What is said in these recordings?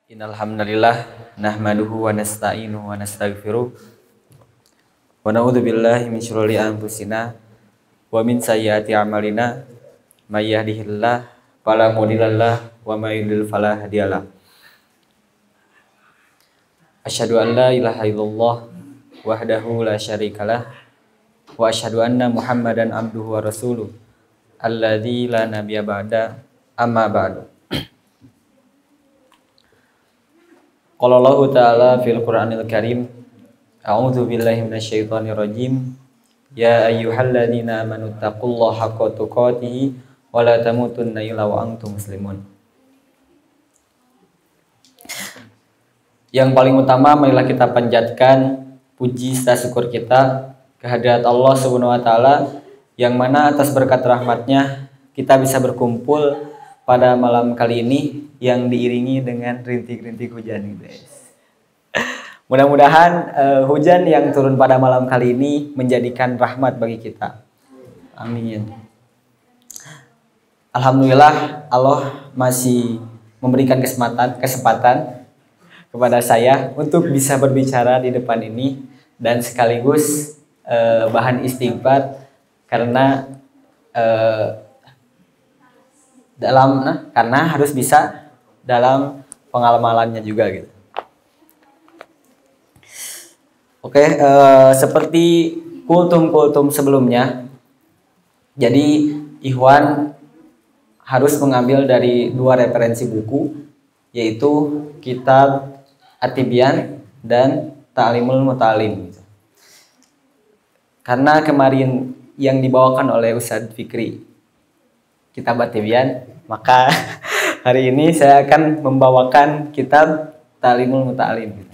Innal hamdalillah nahmaduhu wa nasta'inuhu wa nastaghfiruh wa na'udzu billahi min syururi anfusina wa min sayyiati a'malina may yahdihillahu fala mudhillalah wa may yudhlil fala hadiyalah. Asyhadu an la ilaha illallah wahdahu la syarikalah wa asyhadu anna Muhammadan abduhu wa rasuluh alladzi la nabiyya ba'da amma ba'du. Qala Allah Ta'ala fil Qur'anil Karim, a'udzu billahi minasyaitonir rajim. Ya ayyuhalladzina amanu taqullaha haqqa tuqatih wa la tamutunna illa wa antum muslimun. Yang paling utama, marilah kita panjatkan puji serta syukur kita kehadirat Allah Subhanahu wa taala yang mana atas berkat rahmatnya kita bisa berkumpul pada malam kali ini yang diiringi dengan rintik-rintik hujan, guys. Mudah-mudahan hujan yang turun pada malam kali ini menjadikan rahmat bagi kita. Amin. Alhamdulillah Allah masih memberikan kesempatan kepada saya untuk bisa berbicara di depan ini dan sekaligus bahan istighfar karena karena harus bisa dalam pengamalannya juga gitu. Oke, seperti kultum-kultum sebelumnya, jadi Ikhwan harus mengambil dari dua referensi buku, yaitu Kitab At-Tibyan dan Ta'limul Muta'alim. Karena kemarin yang dibawakan oleh Ustadz Fikri Kitab At-Tibyan, maka hari ini saya akan membawakan Kitab Ta'limul Muta'alim.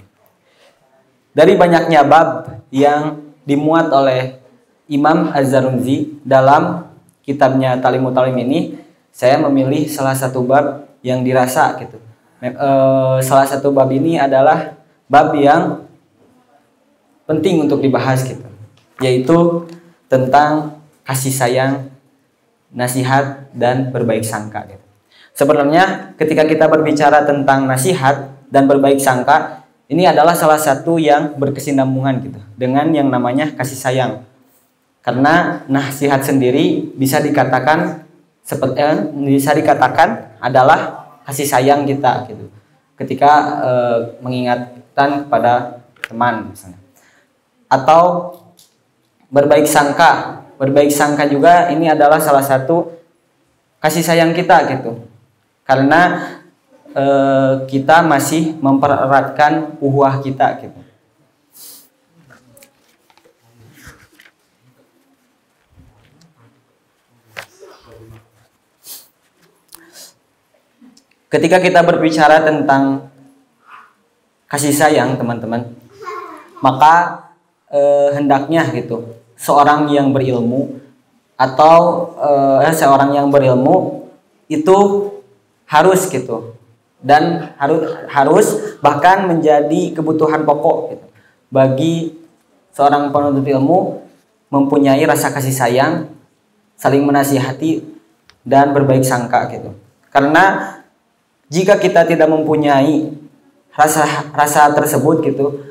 Dari banyaknya bab yang dimuat oleh Imam Az-Zarunzi dalam kitabnya Ta'limul Muta'alim ini, saya memilih salah satu bab yang dirasa gitu. Salah satu bab ini adalah bab yang penting untuk dibahas gitu, yaitu tentang kasih sayang, nasihat, dan berbaik sangka gitu. Sebenarnya ketika kita berbicara tentang nasihat dan berbaik sangka, ini adalah salah satu yang berkesinambungan gitu dengan yang namanya kasih sayang. Karena nasihat sendiri bisa dikatakan adalah kasih sayang kita gitu. Ketika mengingatkan kepada teman misalnya. Atau berbaik sangka. Berbaik sangka juga ini adalah salah satu kasih sayang kita gitu. Karena kita masih mempereratkan ukhuwah kita gitu. Ketika kita berbicara tentang kasih sayang, teman-teman, maka hendaknya gitu seorang yang berilmu atau seorang yang berilmu itu harus gitu, dan harus bahkan menjadi kebutuhan pokok gitu bagi seorang penuntut ilmu mempunyai rasa kasih sayang, saling menasihati, dan berbaik sangka gitu. Karena jika kita tidak mempunyai rasa tersebut gitu,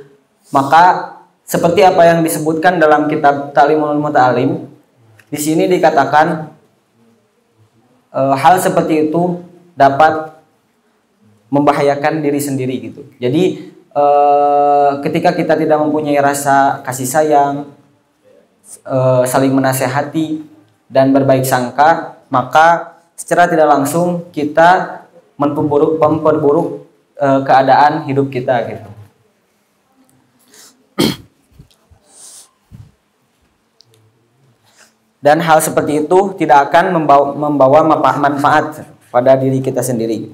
maka seperti apa yang disebutkan dalam kitab Ta'limul Muta'alim, di sini dikatakan hal seperti itu dapat membahayakan diri sendiri gitu. Jadi ketika kita tidak mempunyai rasa kasih sayang, saling menasehati, dan berbaik sangka, maka secara tidak langsung kita memperburuk keadaan hidup kita gitu. Dan hal seperti itu tidak akan membawa manfaat pada diri kita sendiri.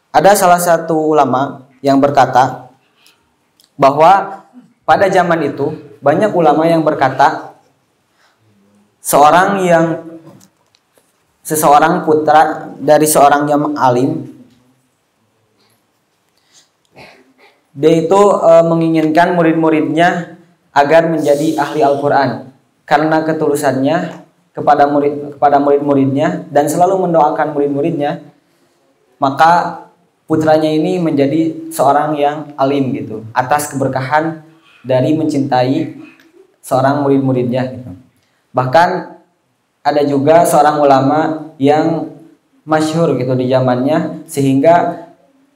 Ada salah satu ulama yang berkata bahwa pada zaman itu banyak ulama yang berkata seseorang putra dari seorang yang alim, dia itu menginginkan murid-muridnya agar menjadi ahli Al-Quran karena ketulusannya kepada murid-muridnya dan selalu mendoakan murid-muridnya maka putranya ini menjadi seorang yang alim gitu, atas keberkahan dari mencintai seorang murid-muridnya gitu. Bahkan ada juga seorang ulama yang masyhur gitu di zamannya, sehingga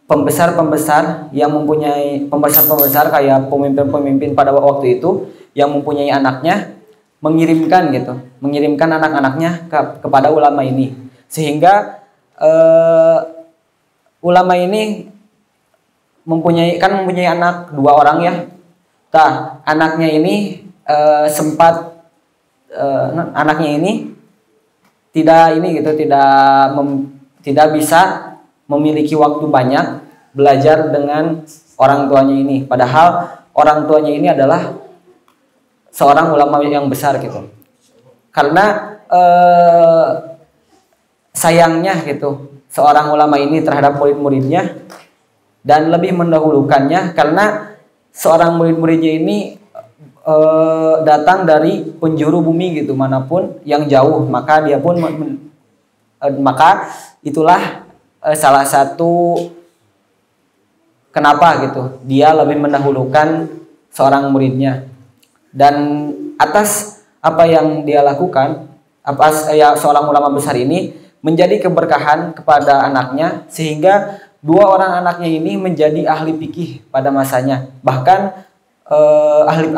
pembesar-pembesar yang mempunyai pembesar-pembesar kayak pemimpin-pemimpin pada waktu itu yang mempunyai anaknya mengirimkan anak-anaknya kepada ulama ini, sehingga ulama ini mempunyai anak 2 orang ya. Anaknya ini anaknya ini tidak bisa memiliki waktu banyak belajar dengan orang tuanya ini, padahal orang tuanya ini adalah seorang ulama yang besar gitu. Karena sayangnya gitu seorang ulama ini terhadap murid-muridnya, dan lebih mendahulukannya karena seorang murid-muridnya ini datang dari penjuru bumi gitu, manapun yang jauh, maka dia pun maka itulah salah satu kenapa gitu dia lebih mendahulukan seorang muridnya. Dan atas apa yang dia lakukan, seorang ulama besar ini menjadi keberkahan kepada anaknya, sehingga 2 orang anaknya ini menjadi ahli fikih pada masanya. Bahkan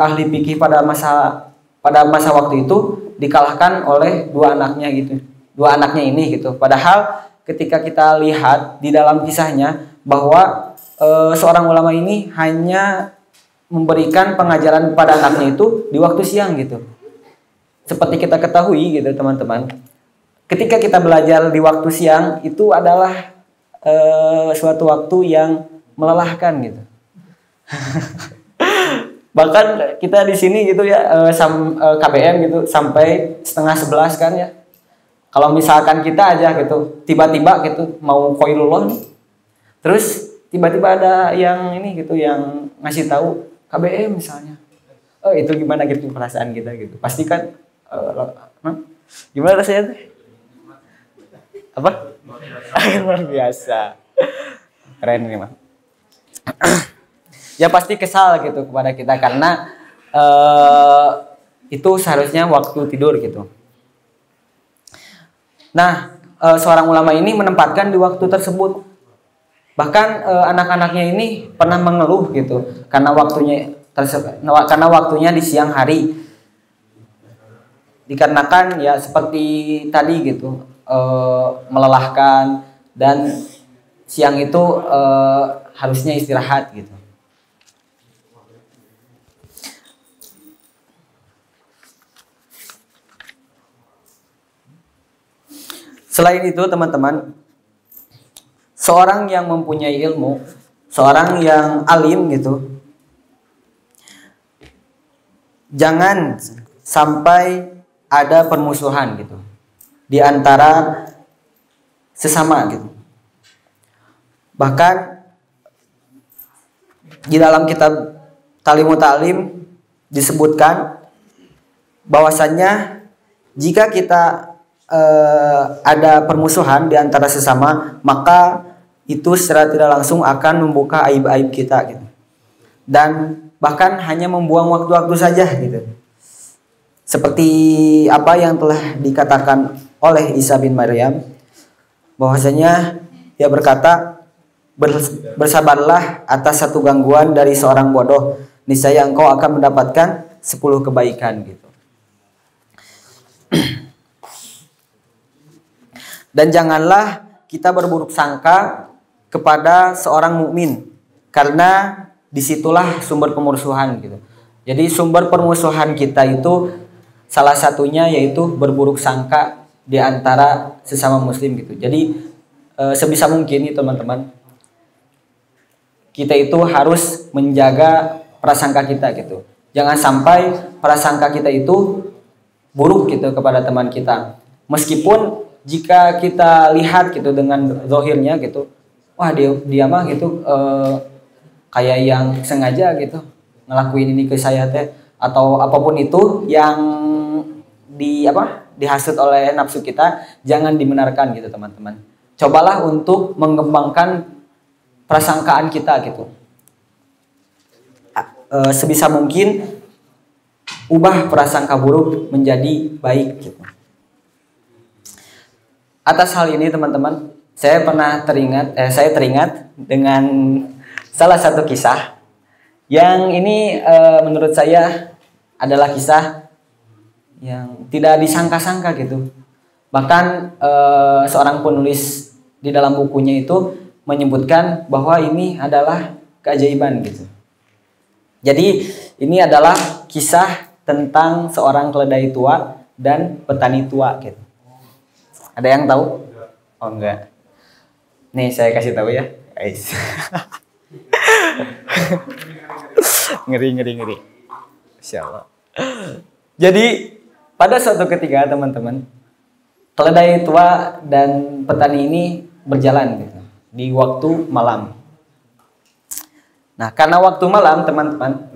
ahli fikih pada masa waktu itu dikalahkan oleh 2 anaknya gitu. 2 anaknya ini gitu. Padahal ketika kita lihat di dalam kisahnya bahwa seorang ulama ini hanya memberikan pengajaran kepada anaknya itu di waktu siang gitu. Seperti kita ketahui gitu teman-teman, ketika kita belajar di waktu siang itu adalah suatu waktu yang melelahkan gitu. Bahkan kita di sini gitu ya KBM gitu sampai setengah 11 kan ya. Kalau misalkan kita aja gitu tiba-tiba gitu mau qailullah nih, terus tiba-tiba ada yang ini gitu yang ngasih tahu KBM misalnya, itu gimana gitu perasaan kita gitu, pasti kan gimana rasanya tuh? Apa? Luar biasa, keren ini mah. Ya pasti kesal gitu kepada kita karena itu seharusnya waktu tidur gitu. Nah, seorang ulama ini menempatkan di waktu tersebut. Bahkan anak-anaknya ini pernah mengeluh gitu karena waktunya di siang hari. Dikarenakan ya seperti tadi gitu, melelahkan, dan siang itu harusnya istirahat gitu. Selain itu teman-teman, seorang yang mempunyai ilmu, seorang yang alim gitu, jangan sampai ada permusuhan gitu di antara sesama gitu. Bahkan di dalam kitab Talimut Ta'lim disebutkan bahwasannya jika kita ada permusuhan di antara sesama, maka itu secara tidak langsung akan membuka aib-aib kita gitu. Dan bahkan hanya membuang waktu-waktu saja gitu. Seperti apa yang telah dikatakan oleh Isa bin Maryam, bahwasanya dia berkata, bersabarlah atas satu gangguan dari seorang bodoh, niscaya engkau akan mendapatkan 10 kebaikan gitu. Dan janganlah kita berburuk sangka kepada seorang mukmin, karena disitulah sumber permusuhan gitu. Jadi sumber permusuhan kita itu salah satunya yaitu berburuk sangka di antara sesama muslim gitu. Jadi sebisa mungkin nih teman-teman, kita itu harus menjaga prasangka kita gitu. Jangan sampai prasangka kita itu buruk gitu kepada teman kita. Meskipun jika kita lihat gitu dengan zahirnya gitu, wah dia mah gitu kayak yang sengaja gitu ngelakuin ini ke saya teh, atau apapun itu yang dihasut oleh nafsu kita, jangan dibenarkan gitu teman-teman. cobalah untuk mengembangkan prasangkaan kita gitu. Sebisa mungkin ubah prasangka buruk menjadi baik gitu. Atas hal ini teman-teman, saya teringat dengan salah satu kisah yang ini menurut saya adalah kisah yang tidak disangka-sangka gitu. Bahkan seorang penulis di dalam bukunya itu menyebutkan bahwa ini adalah keajaiban gitu. Jadi ini adalah kisah tentang seorang keledai tua dan petani tua gitu. Ada yang tahu? Oh enggak. Nih saya kasih tahu ya, guys. Ngeri. Insya Allah. Jadi pada suatu ketika teman-teman, keledai tua dan petani ini berjalan gitu di waktu malam. Nah, karena waktu malam teman-teman,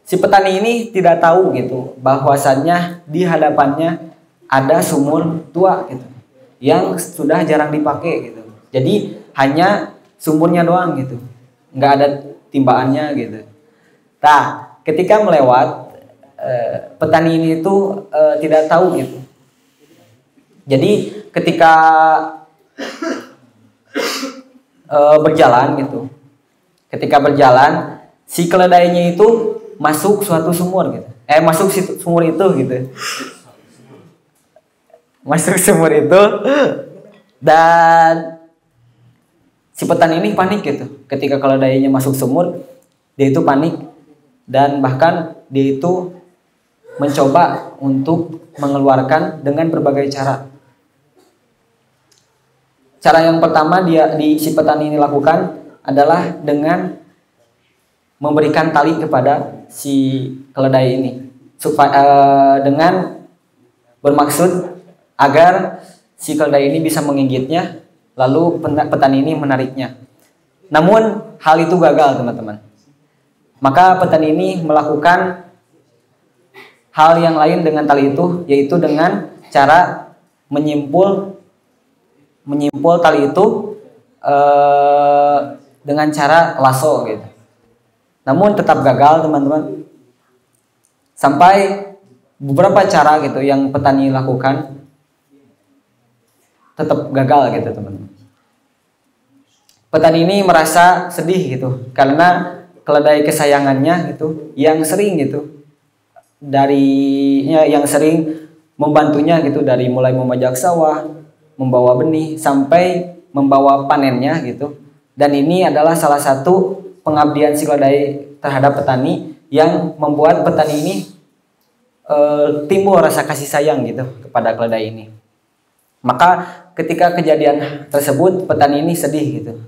si petani ini tidak tahu gitu bahwasannya di hadapannya ada sumur tua gitu yang sudah jarang dipakai gitu. Jadi hanya sumurnya doang gitu, nggak ada timbaannya gitu. Nah, ketika melewat, petani ini itu tidak tahu gitu. Jadi ketika berjalan gitu, si keledainya itu masuk suatu sumur gitu. Masuk sumur itu gitu. Masuk sumur itu dan si petani ini panik gitu. Ketika keledainya masuk sumur, dia itu panik dan bahkan dia itu mencoba untuk mengeluarkan dengan berbagai cara. Cara yang pertama si petani ini lakukan adalah dengan memberikan tali kepada si keledai ini supaya dengan bermaksud agar si keledai ini bisa menggigitnya, lalu petani ini menariknya. Namun hal itu gagal teman-teman. Maka petani ini melakukan hal yang lain dengan tali itu, yaitu dengan cara menyimpul tali itu dengan cara lasso gitu. Namun tetap gagal teman-teman. Sampai beberapa cara gitu yang petani lakukan tetap gagal gitu teman-teman. Petani ini merasa sedih gitu karena keledai kesayangannya gitu yang sering membantunya gitu dari mulai memajak sawah, membawa benih sampai membawa panennya gitu. Dan ini adalah salah satu pengabdian si keledai terhadap petani yang membuat petani ini timbul rasa kasih sayang gitu kepada keledai ini. Maka ketika kejadian tersebut petani ini sedih gitu.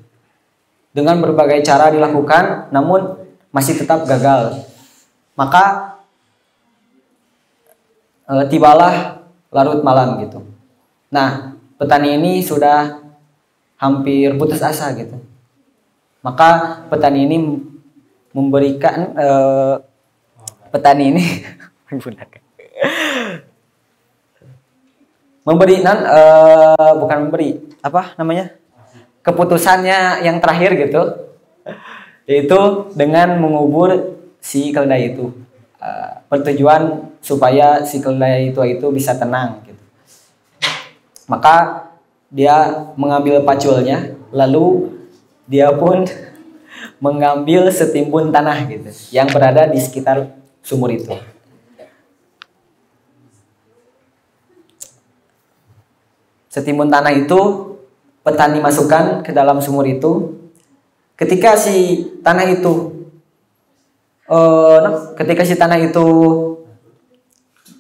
Dengan berbagai cara dilakukan namun masih tetap gagal. Maka tibalah larut malam gitu. Nah, petani ini sudah hampir putus asa gitu. Maka petani ini memberikan keputusannya yang terakhir gitu, yaitu dengan mengubur si keledai itu. Bertujuan supaya si keledai itu bisa tenang gitu. Maka dia mengambil paculnya, lalu dia pun mengambil setimbun tanah gitu yang berada di sekitar sumur itu. Setimbun tanah itu petani masukkan ke dalam sumur itu. Ketika si tanah itu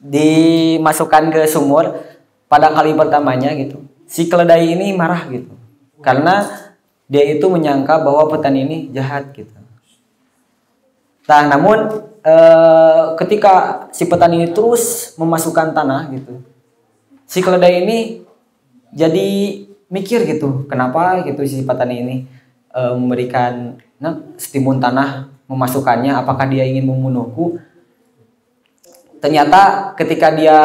dimasukkan ke sumur pada kali pertamanya gitu, si keledai ini marah gitu karena dia itu menyangka bahwa petani ini jahat gitu. Nah, namun ketika si petani ini terus memasukkan tanah gitu, si keledai ini jadi mikir gitu, kenapa gitu si petani ini memberikan setimbun tanah, memasukkannya, apakah dia ingin membunuhku? Ternyata ketika dia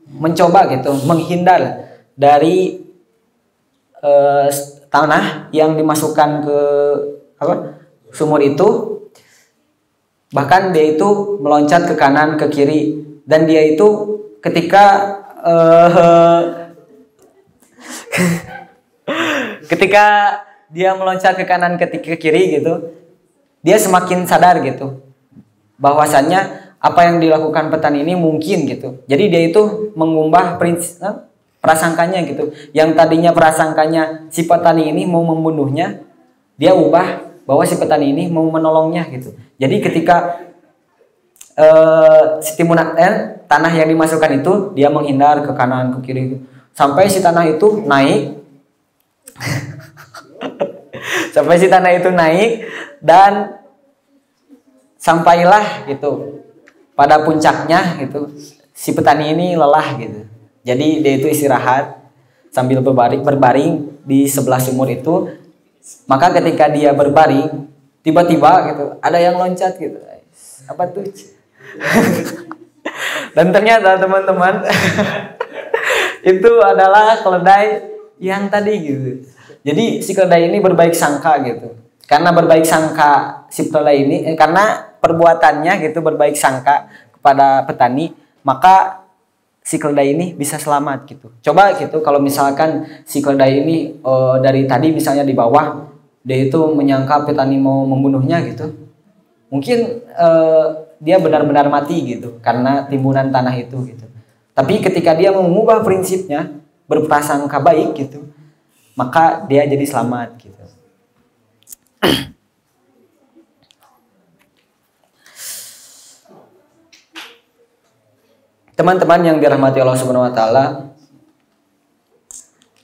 mencoba gitu menghindar dari tanah yang dimasukkan ke apa sumur itu, bahkan dia itu meloncat ke kanan ke kiri, dan dia itu ketika ketika dia meloncat ke kanan ke kiri gitu, dia semakin sadar gitu bahwasannya apa yang dilakukan petani ini mungkin gitu. Jadi dia itu mengubah prasangkanya gitu. Yang tadinya prasangkanya si petani ini mau membunuhnya, dia ubah bahwa si petani ini mau menolongnya gitu. Jadi ketika tanah yang dimasukkan itu, dia menghindar ke kanan ke kiri sampai si tanah itu naik sampai si tanah itu naik, dan sampailah gitu pada puncaknya gitu, si petani ini lelah gitu. Jadi dia itu istirahat sambil berbaring di sebelah sumur itu. Maka ketika dia berbaring, tiba-tiba gitu ada yang loncat gitu. Apa tuh? Dan ternyata teman-teman itu adalah keledai yang tadi gitu. Jadi si keledai ini berbaik sangka gitu. Karena berbaik sangka si keledai ini, karena perbuatannya gitu berbaik sangka kepada petani, maka si keledai ini bisa selamat gitu. Coba gitu kalau misalkan si keledai ini dari tadi misalnya di bawah, dia itu menyangka petani mau membunuhnya gitu, mungkin dia benar-benar mati gitu karena timbunan tanah itu gitu. Tapi ketika dia mengubah prinsipnya berprasangka baik gitu, maka dia jadi selamat gitu. Teman-teman yang dirahmati Allah Subhanahu wa taala,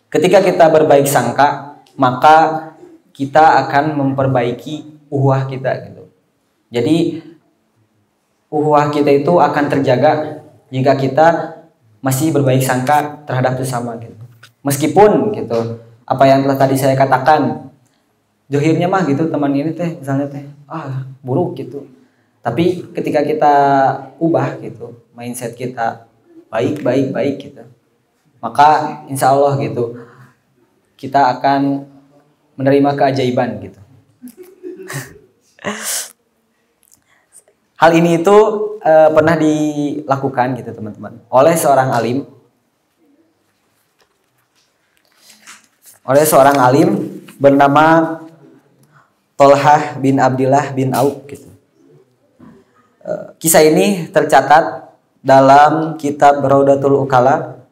ketika kita berbaik sangka, maka kita akan memperbaiki uhwah kita gitu. Jadi uhwah kita itu akan terjaga jika kita masih berbaik sangka terhadap sesama gitu. Meskipun gitu, apa yang telah tadi saya katakan, zohirnya mah gitu teman ini teh misalnya teh buruk gitu. Tapi ketika kita ubah gitu, mindset kita baik gitu, maka insya Allah gitu kita akan menerima keajaiban gitu. Hal ini itu pernah dilakukan gitu teman-teman oleh seorang alim bernama Tolhah bin Abdillah bin Auf gitu. Kisah ini tercatat dalam kitab Raudatul Ukala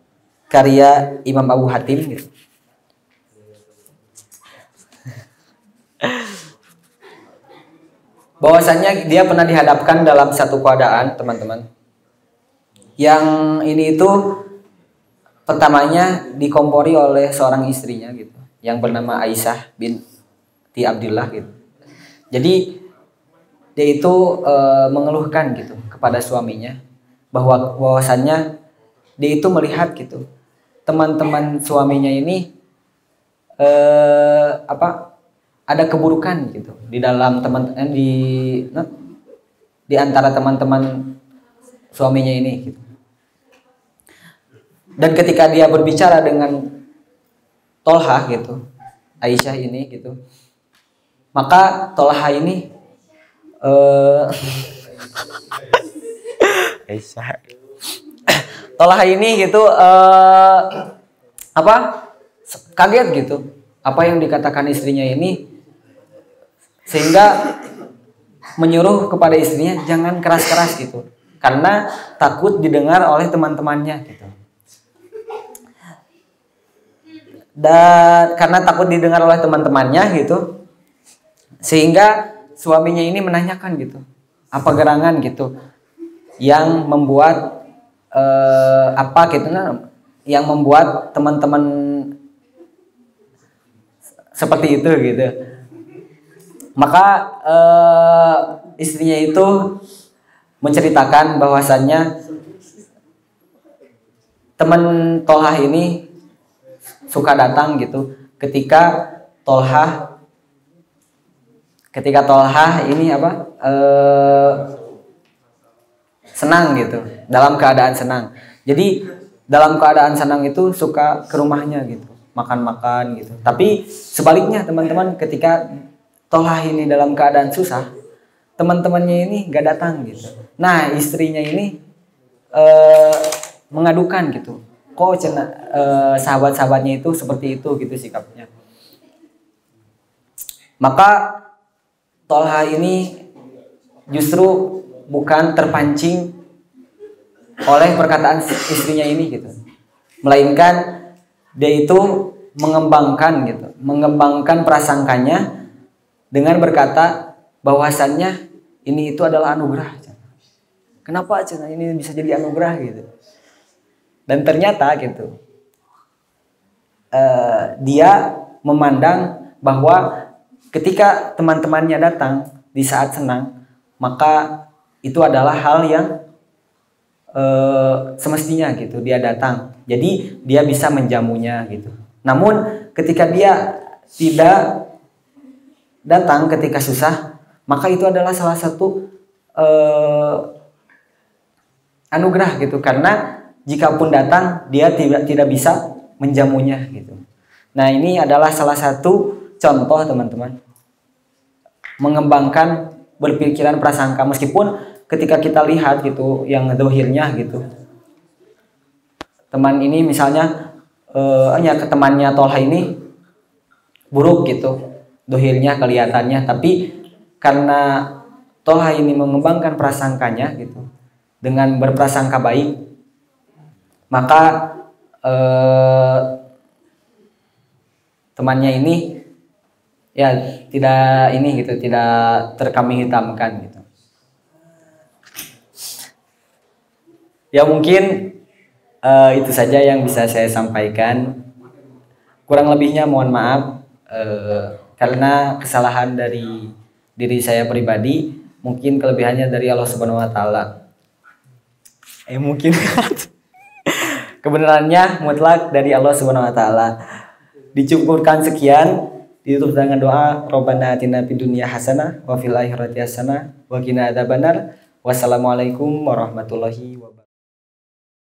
karya Imam Abu Hatim gitu. Bahwasannya dia pernah dihadapkan dalam satu keadaan teman-teman, yang ini itu pertamanya dikompori oleh seorang istrinya gitu, yang bernama Aisyah binti Abdillah gitu. Jadi dia itu mengeluhkan gitu kepada suaminya bahwasannya dia itu melihat gitu teman-teman suaminya ini ada keburukan gitu di dalam di antara teman-teman suaminya ini gitu. Dan ketika dia berbicara dengan Tolhah gitu, Aisyah ini gitu, maka Tolhah ini Tolhah ini gitu kaget gitu apa yang dikatakan istrinya ini, sehingga menyuruh kepada istrinya jangan keras-keras gitu karena takut didengar oleh teman-temannya gitu. Dan karena takut didengar oleh teman-temannya gitu, sehingga suaminya ini menanyakan gitu apa gerangan gitu yang membuat yang membuat teman-teman seperti itu gitu. Maka istrinya itu menceritakan bahwasannya teman Tolhah ini suka datang gitu ketika Tolhah ini senang gitu, dalam keadaan senang. Jadi dalam keadaan senang itu suka ke rumahnya gitu. makan-makan gitu. Tapi sebaliknya teman-teman, ketika Tolha ini dalam keadaan susah, teman-temannya ini gak datang gitu. Nah istrinya ini mengadukan gitu, kok sahabat-sahabatnya itu seperti itu gitu sikapnya. Maka Tolha ini justru bukan terpancing oleh perkataan istrinya ini gitu, melainkan dia itu mengembangkan prasangkanya dengan berkata bahwasannya ini itu adalah anugerah. Kenapa ini bisa jadi anugerah gitu? Dan ternyata gitu, dia memandang bahwa ketika teman-temannya datang di saat senang, maka itu adalah hal yang semestinya gitu dia datang. Jadi dia bisa menjamunya gitu. Namun ketika dia tidak datang ketika susah, maka itu adalah salah satu anugerah gitu, karena jikapun datang dia tidak bisa menjamunya gitu. Nah ini adalah salah satu contoh teman-teman, mengembangkan berpikiran prasangka, meskipun ketika kita lihat gitu yang dohirnya gitu, teman ini misalnya temannya Tolha ini buruk gitu dohirnya kelihatannya, tapi karena Tolha ini mengembangkan prasangkanya gitu dengan berprasangka baik, maka temannya ini ya tidak terkambing hitamkan gitu. Ya mungkin itu saja yang bisa saya sampaikan. Kurang lebihnya mohon maaf karena kesalahan dari diri saya pribadi, mungkin kelebihannya dari Allah Subhanahu wa taala. Mungkin kebenarannya mutlak dari Allah Subhanahu wa taala. Dicukupkan sekian, ditutup dengan doa Rabbana atina fid dunya hasanah wa fil akhirati hasanah wa qina adzabannar. Wassalamualaikum warahmatullahi wabarakatuh.